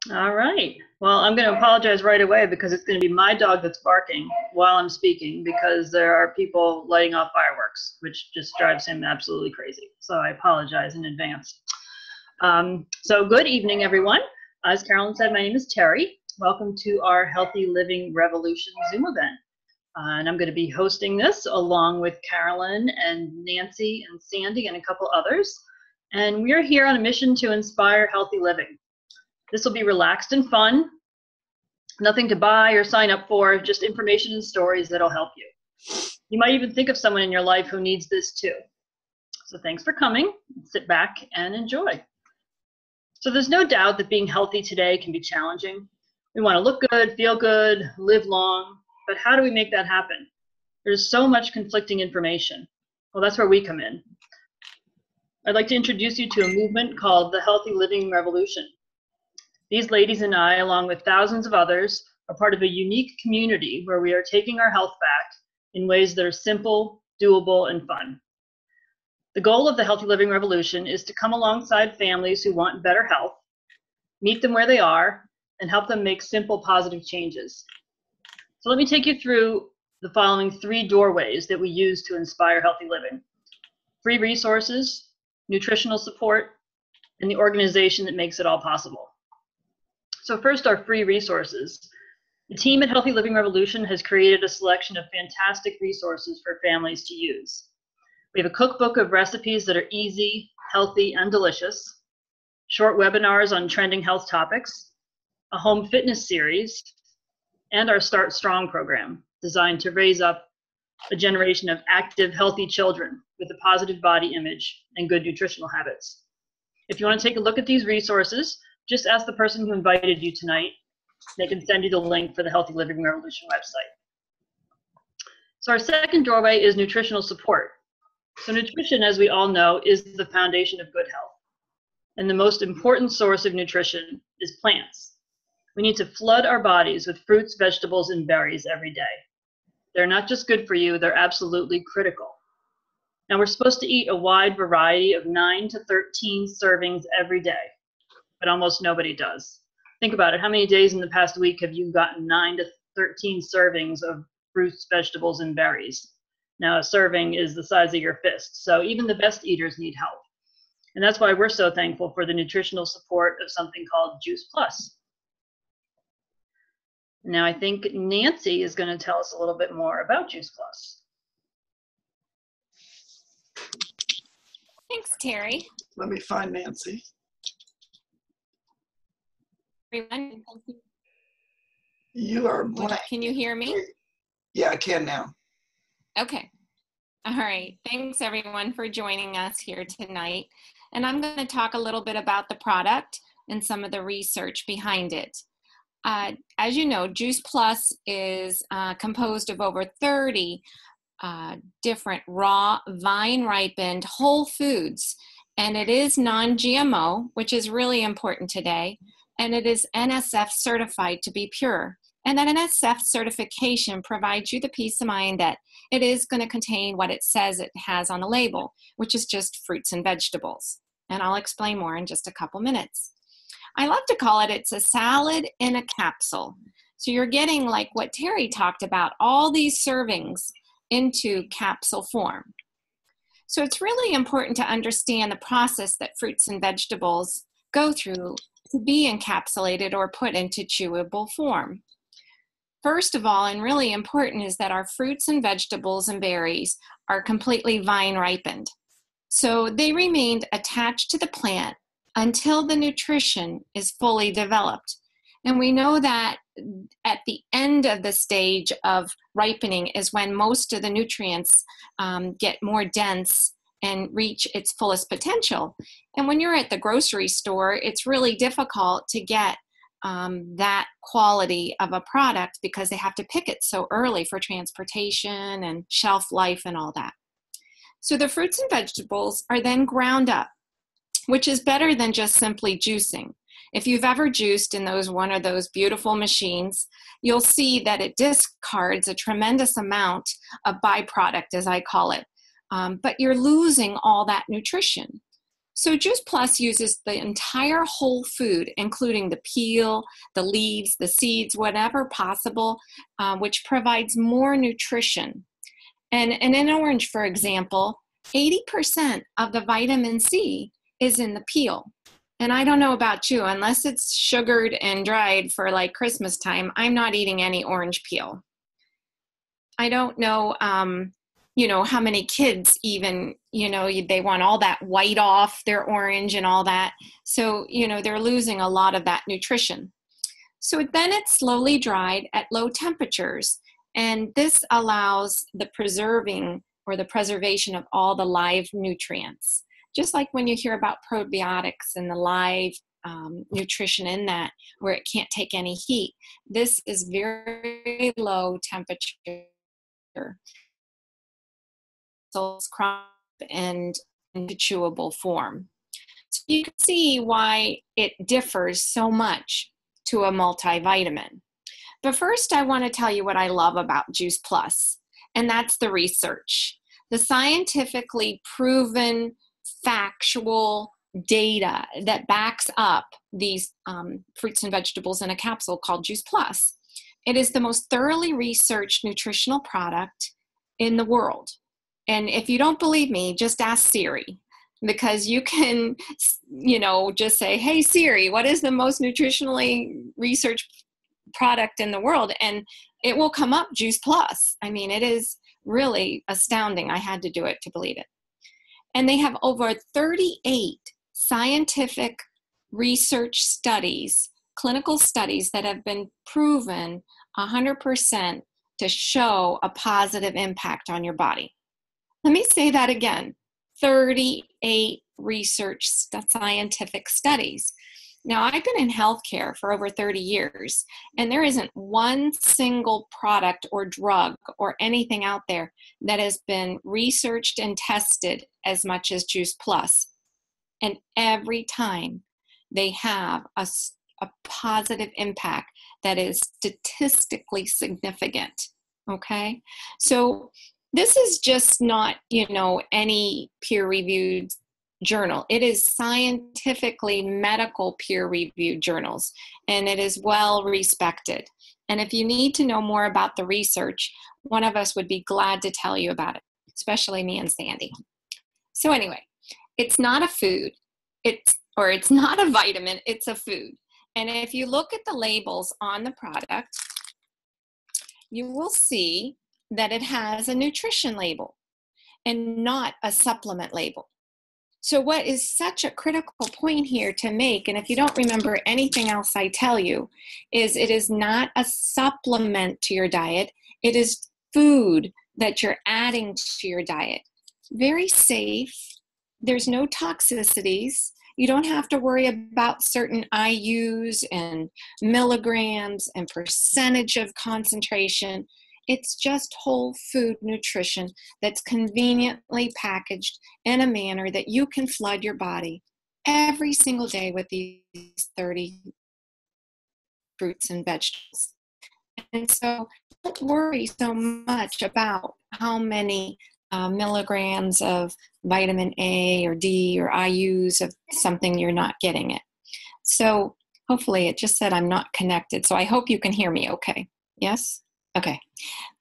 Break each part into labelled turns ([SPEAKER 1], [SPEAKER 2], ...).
[SPEAKER 1] All right. Well, I'm going to apologize right away because it's going to be my dog that's barking while I'm speaking because there are people lighting off fireworks, which just drives him absolutely crazy. So I apologize in advance. So good evening, everyone. As Carolyn said, my name is Terry. Welcome to our Healthy Living Revolution Zoom event. And I'm going to be hosting this along with Carolyn and Nancy and Sandy and a couple others. And we're here on a mission to inspire healthy living. This will be relaxed and fun. Nothing to buy or sign up for, just information and stories that'll help you. You might even think of someone in your life who needs this too. So thanks for coming. Sit back and enjoy. So there's no doubt that being healthy today can be challenging. We want to look good, feel good, live long, but how do we make that happen? There's so much conflicting information. Well, that's where we come in. I'd like to introduce you to a movement called the Healthy Living Revolution. These ladies and I, along with thousands of others, are part of a unique community where we are taking our health back in ways that are simple, doable, and fun. The goal of the Healthy Living Revolution is to come alongside families who want better health, meet them where they are, and help them make simple, positive changes. So let me take you through the following 3 doorways that we use to inspire healthy living: free resources, nutritional support, and the organization that makes it all possible. So first, our free resources. The team at Healthy Living Revolution has created a selection of fantastic resources for families to use. We have a cookbook of recipes that are easy, healthy, and delicious, short webinars on trending health topics, a home fitness series, and our Start Strong program, designed to raise up a generation of active, healthy children with a positive body image and good nutritional habits. If you want to take a look at these resources, just ask the person who invited you tonight. They can send you the link for the Healthy Living Revolution website. So our second doorway is nutritional support. So nutrition, as we all know, is the foundation of good health. And the most important source of nutrition is plants. We need to flood our bodies with fruits, vegetables, and berries every day. They're not just good for you, they're absolutely critical. Now we're supposed to eat a wide variety of 9 to 13 servings every day, but almost nobody does. Think about it. How many days in the past week have you gotten 9 to 13 servings of fruits, vegetables, and berries? Now, a serving is the size of your fist, so even the best eaters need help. And that's why we're so thankful for the nutritional support of something called Juice Plus. Now, I think Nancy is going to tell us a little bit more about Juice Plus.
[SPEAKER 2] Thanks, Terry.
[SPEAKER 3] Let me find Nancy.
[SPEAKER 2] Everyone,
[SPEAKER 3] You are blank.
[SPEAKER 2] can you hear me?
[SPEAKER 3] Yeah, I can now.
[SPEAKER 2] Okay. All right. Thanks, everyone, for joining us here tonight. And I'm going to talk a little bit about the product and some of the research behind it. As you know, Juice Plus is composed of over 30 different raw, vine-ripened whole foods. And it is non-GMO, which is really important today. And it is NSF certified to be pure. And that NSF certification provides you the peace of mind that it is going to contain what it says it has on the label, which is just fruits and vegetables. And I'll explain more in just a couple minutes. I love to call it's a salad in a capsule. So you're getting, like what Terry talked about, all these servings into capsule form. So it's really important to understand the process that fruits and vegetables go through to be encapsulated or put into chewable form. First of all, and really important, is that our fruits and vegetables and berries are completely vine ripened. So they remained attached to the plant until the nutrition is fully developed. And we know that at the end of the stage of ripening is when most of the nutrients get more dense and reach its fullest potential. And when you're at the grocery store, it's really difficult to get that quality of a product because they have to pick it so early for transportation and shelf life and all that. So the fruits and vegetables are then ground up, which is better than just simply juicing. If you've ever juiced in one of those beautiful machines, you'll see that it discards a tremendous amount of byproduct, as I call it. But you're losing all that nutrition. So Juice Plus uses the entire whole food, including the peel, the leaves, the seeds, whatever possible, which provides more nutrition. And in an orange, for example, 80% of the vitamin C is in the peel. And I don't know about you, unless it's sugared and dried for like Christmas time, I'm not eating any orange peel. I don't know, how many kids even, they want all that white off their orange and all that. So, they're losing a lot of that nutrition. So then it's slowly dried at low temperatures. And this allows the preserving or the preservation of all the live nutrients. Just like when you hear about probiotics and the live nutrition in that, where it can't take any heat. This is very low temperature. So it's crop and in chewable form. So you can see why it differs so much to a multivitamin. But first, I want to tell you what I love about Juice Plus, and that's the research. The scientifically proven, factual data that backs up these fruits and vegetables in a capsule called Juice Plus. It is the most thoroughly researched nutritional product in the world. And if you don't believe me, just ask Siri, because you can, just say, hey, Siri, what is the most nutritionally researched product in the world? And it will come up Juice Plus. I mean, it is really astounding. I had to do it to believe it. And they have over 38 scientific research studies, clinical studies that have been proven 100% to show a positive impact on your body. Let me say that again, 38 research scientific studies. Now, I've been in healthcare for over 30 years, and there isn't one single product or drug or anything out there that has been researched and tested as much as Juice Plus. And every time they have a positive impact that is statistically significant, okay? So this is just not, any peer-reviewed journal. It is scientifically medical peer-reviewed journals, and it is well respected. And if you need to know more about the research, one of us would be glad to tell you about it, especially me and Sandy. So anyway, it's not a food, it's not a vitamin, it's a food. And if you look at the labels on the product, you will see that it has a nutrition label and not a supplement label. So what is such a critical point here to make, and if you don't remember anything else I tell you, is it is not a supplement to your diet. It is food that you're adding to your diet. Very safe. There's no toxicities. You don't have to worry about certain IUs and milligrams and percentage of concentration. It's just whole food nutrition that's conveniently packaged in a manner that you can flood your body every single day with these 30 fruits and vegetables. And so don't worry so much about how many milligrams of vitamin A or D or IUs of something you're not getting it. So hopefully it just said I'm not connected. So I hope you can hear me okay. Yes? Okay.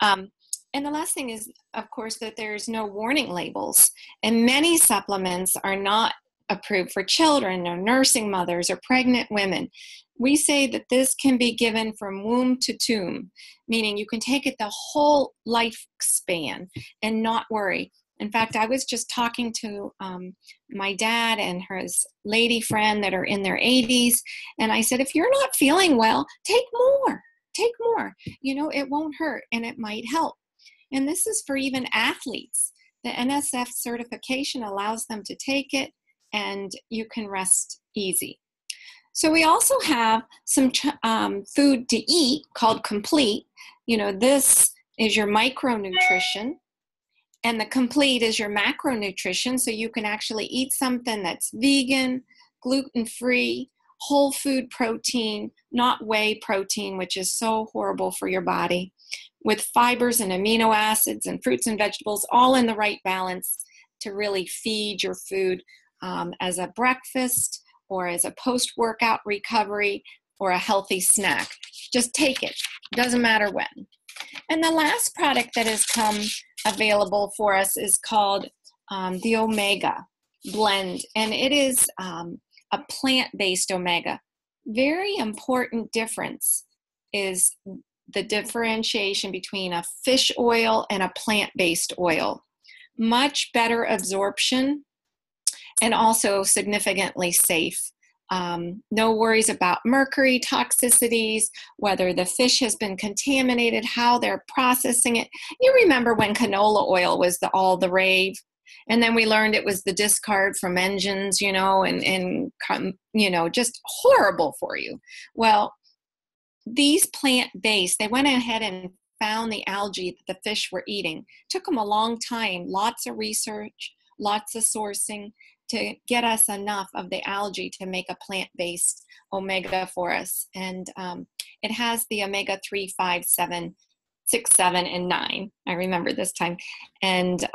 [SPEAKER 2] And the last thing is, of course, that there's no warning labels. And many supplements are not approved for children or nursing mothers or pregnant women. We say that this can be given from womb to tomb, meaning you can take it the whole lifespan and not worry. In fact, I was just talking to my dad and his lady friend that are in their 80s, and I said, if you're not feeling well, take more. Take more. It won't hurt and it might help. And this is for even athletes. The NSF certification allows them to take it and you can rest easy. So we also have some food to eat called Complete. This is your micronutrition and the Complete is your macronutrition. So you can actually eat something that's vegan, gluten-free, whole food protein, not whey protein, which is so horrible for your body, with fibers and amino acids and fruits and vegetables all in the right balance to really feed your food as a breakfast or as a post-workout recovery or a healthy snack. Just take it. Doesn't matter when. And the last product that has come available for us is called the Omega Blend, and it is a plant-based omega. Very important difference is the differentiation between a fish oil and a plant-based oil. Much better absorption and also significantly safe. No worries about mercury toxicities, whether the fish has been contaminated, how they're processing it. You remember when canola oil was all the rave, and then we learned it was the discard from engines, and just horrible for you. Well, these plant-based, they went ahead and found the algae that the fish were eating. Took them a long time, lots of research, lots of sourcing to get us enough of the algae to make a plant-based omega for us. And it has the omega-3, 5, 7, 6, 7, and 9. I remember this time. And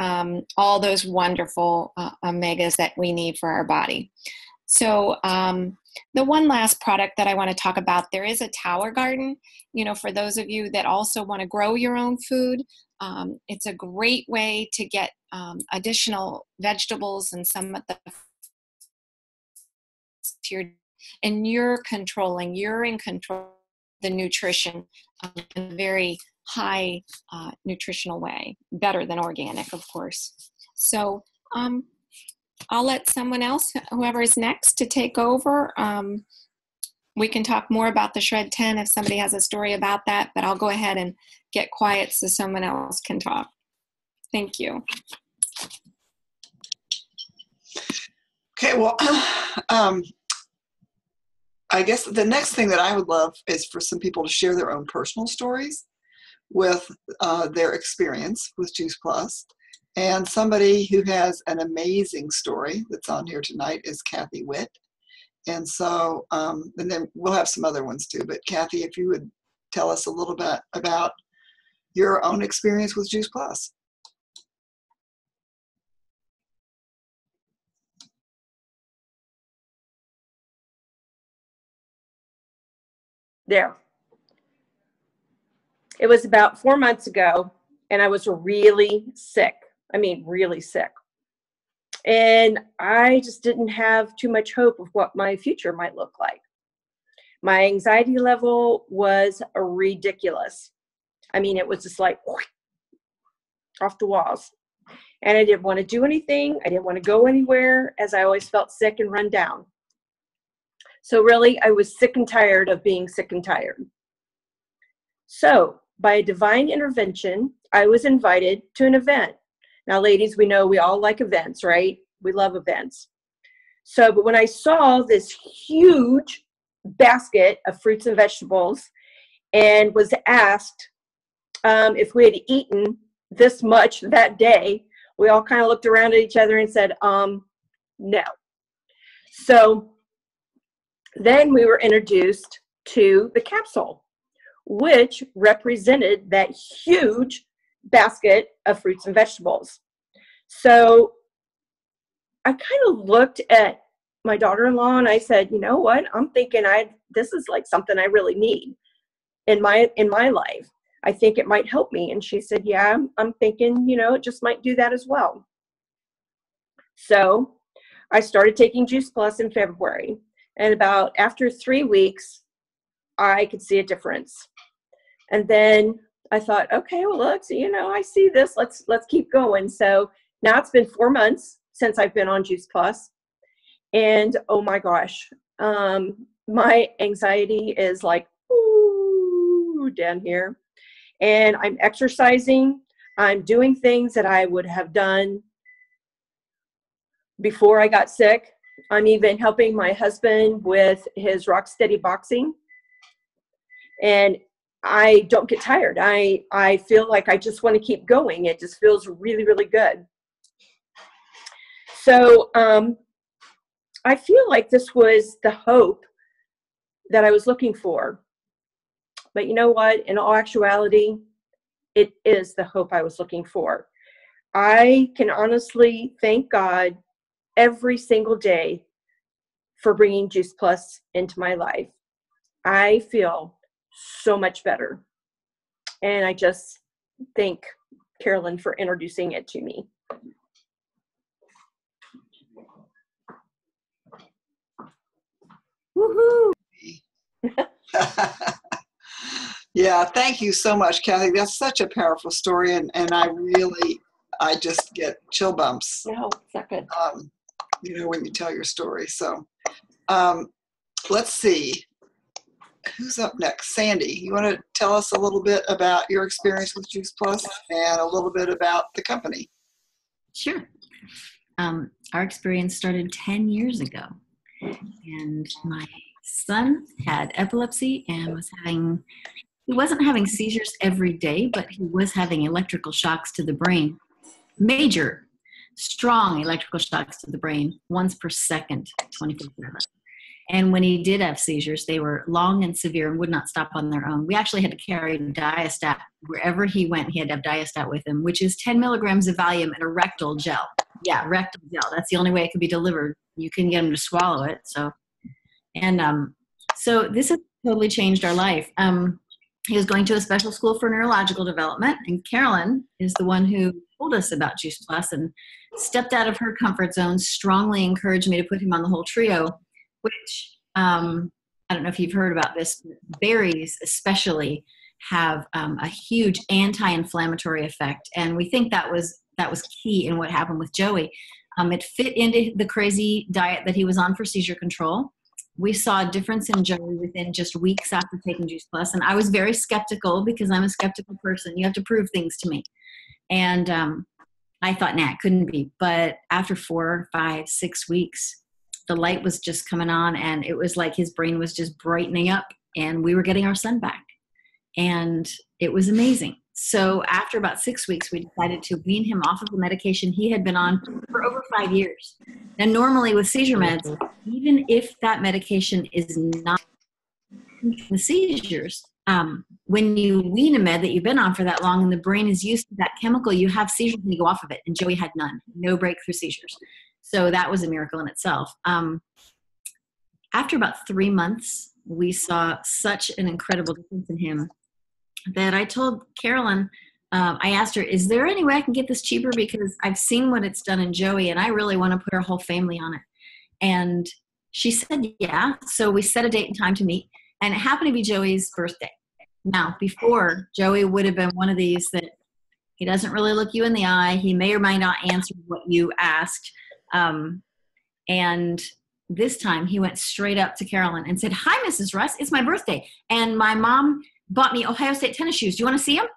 [SPEAKER 2] all those wonderful omegas that we need for our body. So the one last product that I want to talk about, there is a Tower Garden, for those of you that also want to grow your own food. It's a great way to get additional vegetables and some of the, and you're in control of the nutrition in a very high nutritional way, better than organic, of course. So I'll let someone else, whoever is next, to take over. We can talk more about the Shred 10 if somebody has a story about that, but I'll go ahead and get quiet so someone else can talk. Thank you.
[SPEAKER 3] Okay, well, I guess the next thing that I would love is for some people to share their own personal stories with their experience with Juice Plus. And somebody who has an amazing story that's on here tonight is Kathy Witt. And so, and then we'll have some other ones too. But Kathy, if you would tell us a little bit about your own experience with Juice Plus.
[SPEAKER 4] There. It was about 4 months ago, and I was really sick. I mean, really sick. And I just didn't have too much hope of what my future might look like. My anxiety level was ridiculous. I mean, it was just like off the walls. And I didn't want to do anything. I didn't want to go anywhere, as I always felt sick and run down. So really, I was sick and tired of being sick and tired. So by a divine intervention, I was invited to an event. Now, ladies, we know we all like events, right? We love events. So, but when I saw this huge basket of fruits and vegetables and was asked if we had eaten this much that day, we all kind of looked around at each other and said, no. So then we were introduced to the capsule, which represented that huge basket of fruits and vegetables. So I kind of looked at my daughter-in-law and I said, you know what? I'm thinking this is like something I really need in my life. I think it might help me. And she said, yeah, I'm thinking, it just might do that as well. So I started taking Juice Plus in February. And after 3 weeks, I could see a difference. And then I thought, okay, well, look, so, I see this. Let's keep going. So now it's been 4 months since I've been on Juice Plus. And oh my gosh, my anxiety is like, ooh, down here. And I'm exercising. I'm doing things that I would have done before I got sick. I'm even helping my husband with his Rocksteady boxing. And I don't get tired. I feel like I just want to keep going. It just feels really, really good. So I feel like this was the hope that I was looking for. But you know what? In all actuality, it is the hope I was looking for. I can honestly thank God every single day for bringing Juice Plus into my life. I feel so much better. And I just thank Carolyn for introducing it to me.
[SPEAKER 2] Woohoo!
[SPEAKER 3] Yeah, thank you so much, Kathy. That's such a powerful story, and I just get chill bumps.
[SPEAKER 4] No, it's not good.
[SPEAKER 3] When you tell your story. So, let's see, who's up next? Sandy, you want to tell us a little bit about your experience with Juice Plus and a little bit about the company?
[SPEAKER 5] Sure. Our experience started 10 years ago, and my son had epilepsy and he wasn't having seizures every day, but he was having electrical shocks to the brain, major, strong electrical shocks to the brain, once per second, 24/7. And when he did have seizures, they were long and severe and would not stop on their own. We actually had to carry Diastat wherever he went. He had to have Diastat with him, which is 10 milligrams of Valium in a rectal gel. Yeah, rectal gel. That's the only way it could be delivered. You couldn't get him to swallow it. So this has totally changed our life. He was going to a special school for neurological development, and Carolyn is the one who told us about Juice Plus and stepped out of her comfort zone, strongly encouraged me to put him on the whole trio, which I don't know if you've heard about this, but berries especially have a huge anti-inflammatory effect, and we think that was key in what happened with Joey. It fit into the crazy diet that he was on for seizure control. We saw a difference in Joey within just weeks after taking Juice Plus, and I was very skeptical because I'm a skeptical person. You have to prove things to me, and I thought, nah, it couldn't be. But after 4, 5, 6 weeks, the light was just coming on, and it was like his brain was just brightening up, and we were getting our son back, and it was amazing. So after about 6 weeks, we decided to wean him off of the medication he had been on for over 5 years. And normally with seizure meds, even if that medication is not the seizures, when you wean a med that you've been on for that long and the brain is used to that chemical, you have seizures when you go off of it. And Joey had none, no breakthrough seizures. So that was a miracle in itself. After about 3 months, we saw such an incredible difference in him that I told Carolyn, I asked her, is there any way I can get this cheaper? Because I've seen what it's done in Joey, and I really want to put our whole family on it. And she said, yeah. So we set a date and time to meet, and it happened to be Joey's birthday. Now, before, Joey would have been one of these that he doesn't really look you in the eye. He may or may not answer what you asked. And this time he went straight up to Carolyn and said, hi, Mrs. Russ, it's my birthday. And my mom bought me Ohio State tennis shoes. Do you want to see them?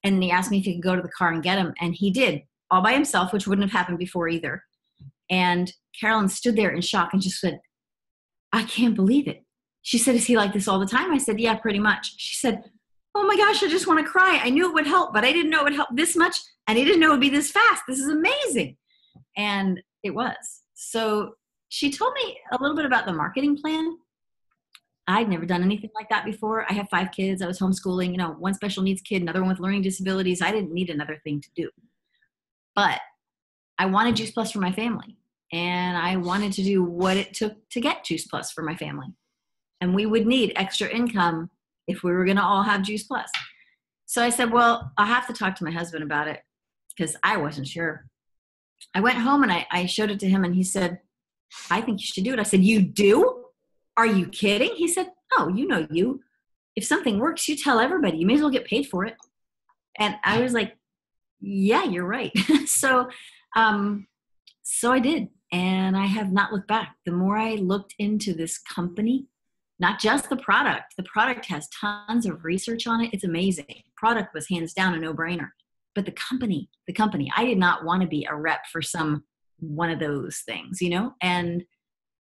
[SPEAKER 5] And he asked me if he could go to the car and get them. And he did, all by himself, which wouldn't have happened before either. And Carolyn stood there in shock and just said, I can't believe it. She said, is he like this all the time? I said, yeah, pretty much. She said, oh my gosh, I just want to cry. I knew it would help, but I didn't know it would help this much. And I didn't know it would be this fast. This is amazing. And it was. So she told me a little bit about the marketing plan. I'd never done anything like that before. I have 5 kids. I was homeschooling, one special needs kid, another one with learning disabilities. I didn't need another thing to do. But I wanted Juice Plus for my family. And I wanted to do what it took to get Juice Plus for my family. And we would need extra income if we were going to all have Juice Plus. So I said, well, I'll have to talk to my husband about it because I wasn't sure. I went home and I showed it to him, and he said, I think you should do it. I said, you do? Are you kidding? He said, oh, you. If something works, you tell everybody. You may as well get paid for it. And I was like, yeah, you're right. So I did. And I have not looked back. The more I looked into this company, not just the product has tons of research on it. It's amazing. Product was hands down a no-brainer. But the company, I did not want to be a rep for one of those things, and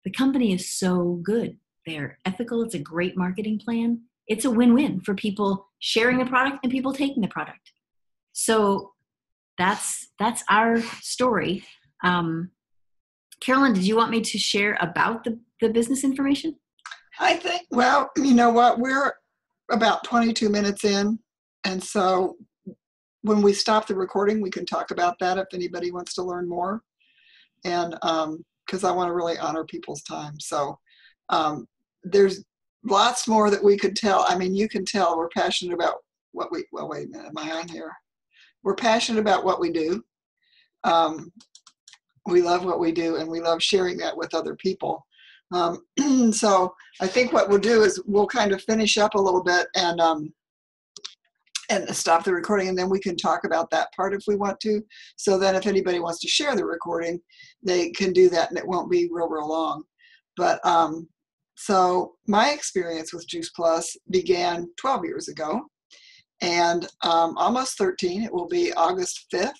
[SPEAKER 5] the company is so good. They're ethical. It's a great marketing plan. It's a win-win for people sharing the product and people taking the product. So that's our story. Carolyn, did you want me to share about the business information?
[SPEAKER 3] I think, well, you know what? We're about 22 minutes in. And so when we stop the recording, we can talk about that if anybody wants to learn more. And because I want to really honor people's time. So there's lots more that we could tell. I mean, you can tell we're passionate about what we, well, wait a minute, am I on here? We're passionate about what we do. We love what we do, and we love sharing that with other people. So I think what we'll do is we'll kind of finish up a little bit and stop the recording, and then we can talk about that part if we want to. So then if anybody wants to share the recording, they can do that, and it won't be real long. But so my experience with Juice Plus began 12 years ago, and almost 13. It will be August 5th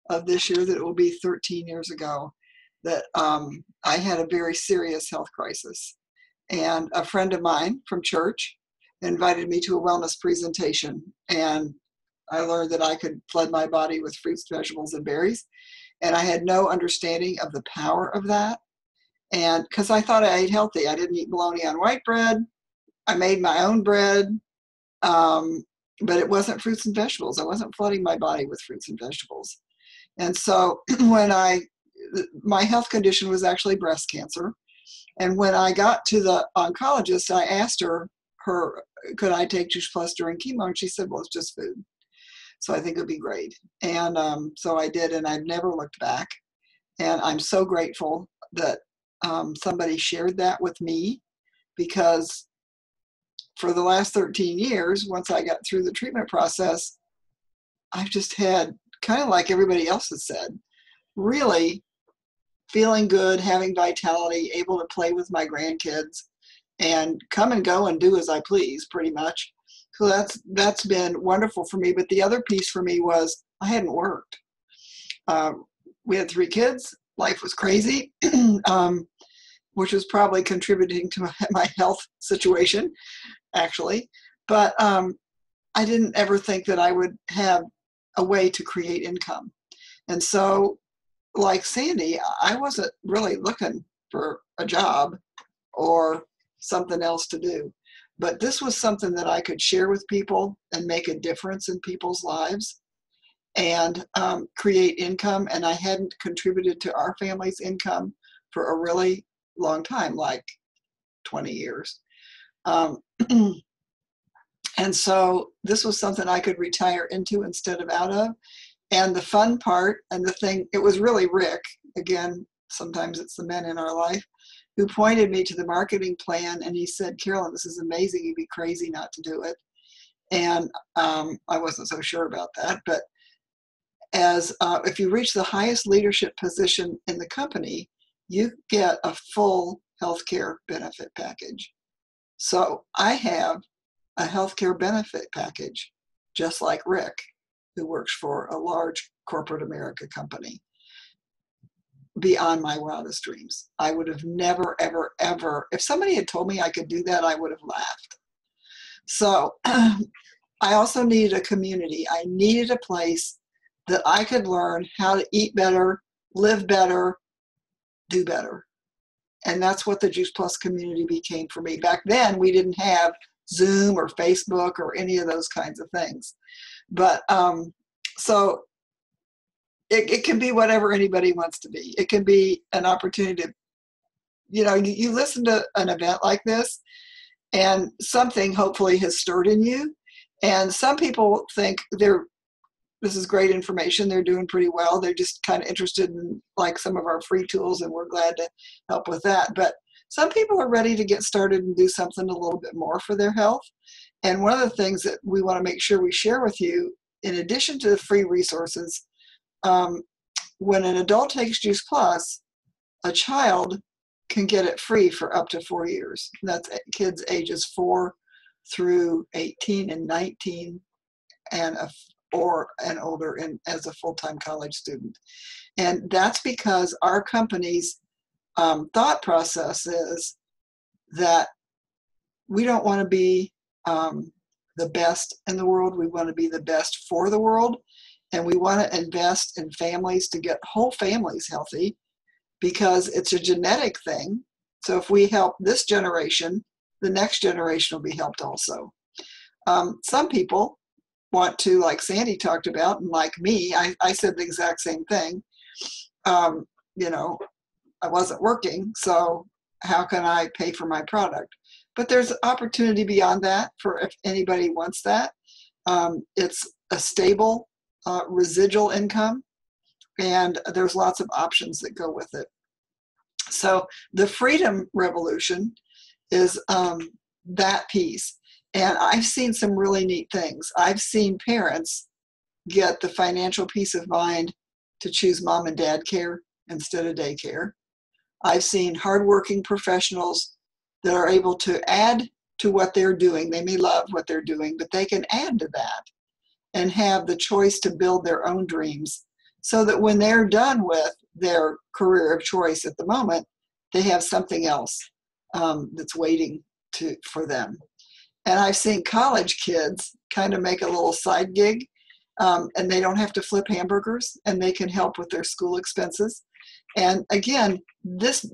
[SPEAKER 3] of this year that it will be 13 years ago that I had a very serious health crisis. And a friend of mine from church invited me to a wellness presentation, and I learned that I could flood my body with fruits, vegetables, and berries. And I had no understanding of the power of that. And because I thought I ate healthy, I didn't eat bologna on white bread. I made my own bread, but it wasn't fruits and vegetables. I wasn't flooding my body with fruits and vegetables. And so when my health condition was actually breast cancer. And when I got to the oncologist, I asked her, could I take Juice Plus during chemo? And she said, well, it's just food. So I think it'd be great. And so I did, and I've never looked back. And I'm so grateful that somebody shared that with me, because for the last 13 years, once I got through the treatment process, I've just had, kind of like everybody else has said, really feeling good, having vitality, able to play with my grandkids, and come and go and do as I please, pretty much. So that's been wonderful for me. But the other piece for me was I hadn't worked. We had 3 kids. Life was crazy, which was probably contributing to my health situation, actually. But I didn't ever think that I would have a way to create income. And so, like Sandy, I wasn't really looking for a job or something else to do. But this was something that I could share with people and make a difference in people's lives and create income. And I hadn't contributed to our family's income for a really long time, like 20 years. And so this was something I could retire into instead of out of. And the fun part and the thing, it was really Rick, again, sometimes it's the men in our life, who pointed me to the marketing plan. And he said, Carolyn, this is amazing. You'd be crazy not to do it. And I wasn't so sure about that. But if you reach the highest leadership position in the company, you get a full healthcare benefit package. So I have a healthcare benefit package, just like Rick, who works for a large corporate America company, beyond my wildest dreams. I would have never, ever, ever, if somebody had told me I could do that, I would have laughed. So I also needed a community. I needed a place that I could learn how to eat better, live better, do better. And that's what the Juice Plus community became for me. Back then, we didn't have Zoom or Facebook or any of those kinds of things. But so it can be whatever anybody wants to be. It can be an opportunity to, you listen to an event like this and something hopefully has stirred in you. And some people think this is great information. They're doing pretty well. They're just kind of interested in like some of our free tools, and we're glad to help with that. But some people are ready to get started and do something a little bit more for their health. And one of the things that we want to make sure we share with you, in addition to the free resources, when an adult takes Juice Plus, a child can get it free for up to 4 years. That's kids ages 4 through 18 and 19 and older, and as a full-time college student. And that's because our company's thought process is that we don't want to be the best in the world. We want to be the best for the world. And we want to invest in families to get whole families healthy, because it's a genetic thing. So if we help this generation, the next generation will be helped also. Some people want to, like Sandy talked about, and like me, I said the exact same thing. I wasn't working, so how can I pay for my product? But there's opportunity beyond that for if anybody wants that. It's a stable residual income, and there's lots of options that go with it. So the freedom revolution is that piece. And I've seen some really neat things. I've seen parents get the financial peace of mind to choose mom and dad care instead of daycare. I've seen hardworking professionals that are able to add to what they're doing. They may love what they're doing, but they can add to that and have the choice to build their own dreams so that when they're done with their career of choice at the moment, they have something else that's waiting for them. And I've seen college kids kind of make a little side gig, and they don't have to flip hamburgers, and they can help with their school expenses. And again, this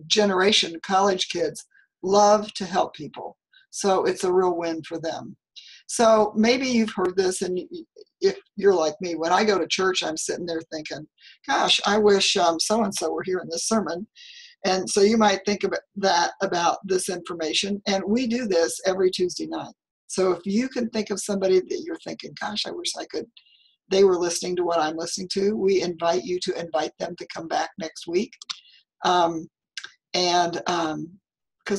[SPEAKER 3] generation, college kids, love to help people. So it's a real win for them. So maybe you've heard this, and if you're like me, when I go to church, I'm sitting there thinking, gosh, I wish so-and-so were here in this sermon. And so you might think about this information. And we do this every Tuesday night. So if you can think of somebody that you're thinking, gosh, I wish they were listening to what I'm listening to, we invite you to invite them to come back next week. Because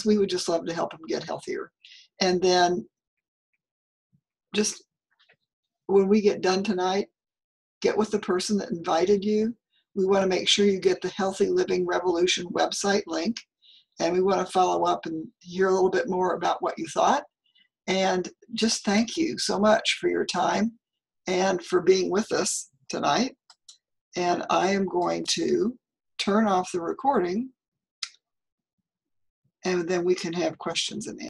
[SPEAKER 3] we would just love to help them get healthier. And then just when we get done tonight, get with the person that invited you. We want to make sure you get the Healthy Living Revolution website link, and we want to follow up and hear a little bit more about what you thought. And just thank you so much for your time and for being with us tonight. And I am going to turn off the recording, and then we can have questions and answers.